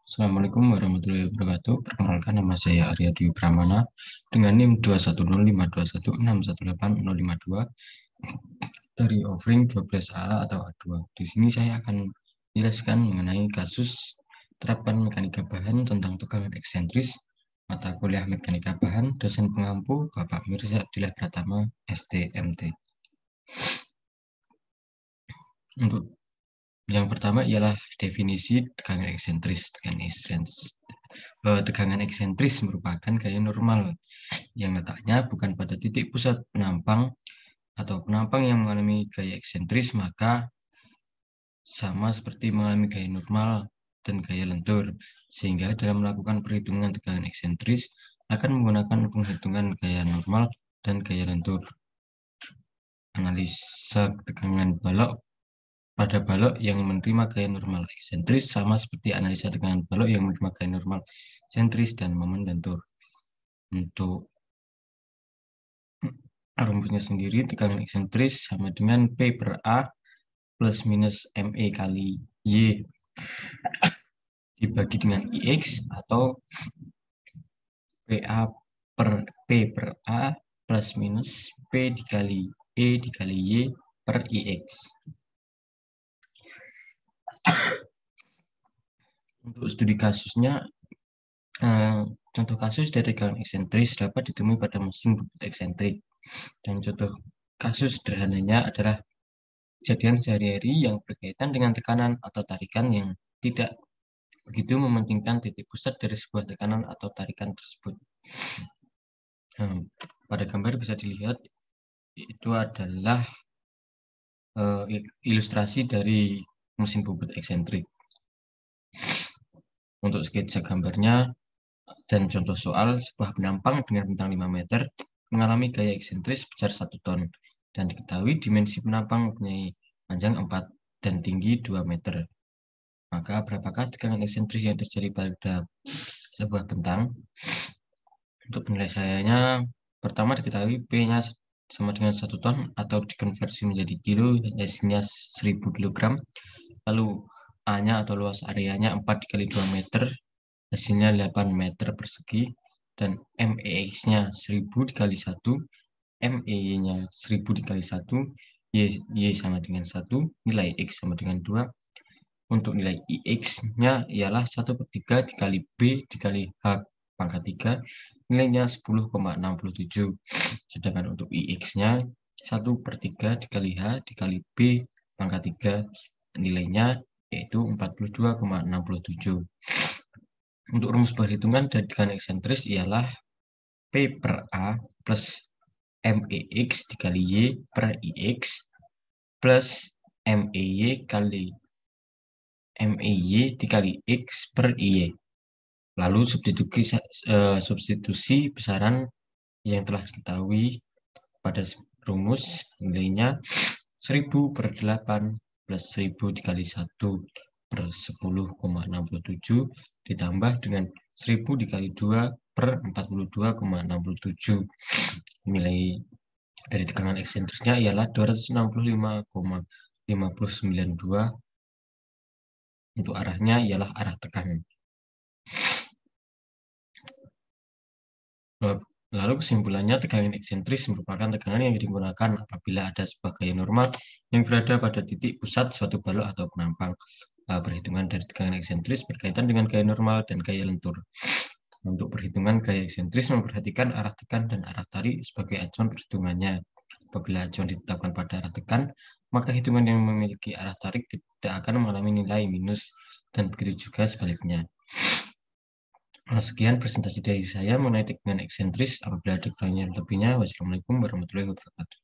Assalamualaikum warahmatullahi wabarakatuh. Perkenalkan, nama saya Arya Dwi Pramana dengan NIM 2105221618052 dari offering 12A atau A2. Di sini saya akan menjelaskan mengenai kasus terapan mekanika bahan tentang tegangan eksentris mata kuliah mekanika bahan, dosen pengampu Bapak Mirza Abdillah Pratama, STMT. Untuk yang pertama ialah definisi tegangan eksentris. Tegangan eksentris merupakan gaya normal yang letaknya bukan pada titik pusat penampang atau penampang yang mengalami gaya eksentris, maka sama seperti mengalami gaya normal dan gaya lentur, sehingga dalam melakukan perhitungan tegangan eksentris akan menggunakan penghitungan gaya normal dan gaya lentur. Analisa tegangan balok pada balok yang menerima gaya normal eksentris sama seperti analisa tegangan balok yang menerima gaya normal sentris dan momen lentur. Untuk rumusnya sendiri, tegangan eksentris sama dengan P per A plus minus ME kali Y dibagi dengan IX atau P per A plus minus P dikali E dikali Y per IX. Untuk studi kasusnya, contoh kasus dari tegangan eksentris dapat ditemui pada mesin bubut eksentrik. Dan contoh kasus sederhananya adalah kejadian sehari-hari yang berkaitan dengan tekanan atau tarikan yang tidak begitu mementingkan titik pusat dari sebuah tekanan atau tarikan tersebut. Pada gambar bisa dilihat itu adalah ilustrasi dari mesin bubut eksentrik. Untuk sketsa gambarnya dan contoh soal, sebuah penampang dengan bentang 5 meter mengalami gaya eksentris sebesar 1 ton dan diketahui dimensi penampang mempunyai panjang 4 dan tinggi 2 meter. Maka berapakah tegangan eksentris yang terjadi pada sebuah bentang? Untuk penyelesaiannya, pertama diketahui P-nya sama dengan 1 ton atau dikonversi menjadi kilo, hasilnya 1000 kg. Lalu A-nya atau luas areanya 4 dikali 2 meter, hasilnya 8 meter persegi. Dan MEX-nya 1000 dikali 1, MEY-nya 1000 dikali 1, Y sama dengan 1, nilai X sama dengan 2. Untuk nilai IX-nya ialah 1/3 dikali B dikali H pangkat 3, nilainya 10,67. Sedangkan untuk IX-nya 1/3 dikali H dikali B pangkat 3, nilainya yaitu 42,67. Untuk rumus perhitungan dari tegangan eksentris ialah P per A plus MEX dikali Y per IX plus MEY dikali X per IY. Lalu substitusi besaran yang telah diketahui pada rumus, nilainya 1000 per 8 plus 1000 dikali 1 per 10,67 ditambah dengan 1000 dikali 2 per 42,67. Nilai dari tegangan eksentrisnya ialah 265,592. Untuk arahnya ialah arah tekan. Lalu kesimpulannya, tegangan eksentris merupakan tegangan yang digunakan apabila ada sebuah gaya normal yang berada pada titik pusat suatu balok atau penampang. Perhitungan dari tegangan eksentris berkaitan dengan gaya normal dan gaya lentur. Untuk perhitungan gaya eksentris memperhatikan arah tekan dan arah tarik sebagai acuan perhitungannya. Apabila acuan ditetapkan pada arah tekan, maka hitungan yang memiliki arah tarik tidak akan mengalami nilai minus, dan begitu juga sebaliknya. Sekian presentasi dari saya mengenai tegangan eksentris. Apabila ada kurangnya lebihnya, wassalamualaikum warahmatullahi wabarakatuh.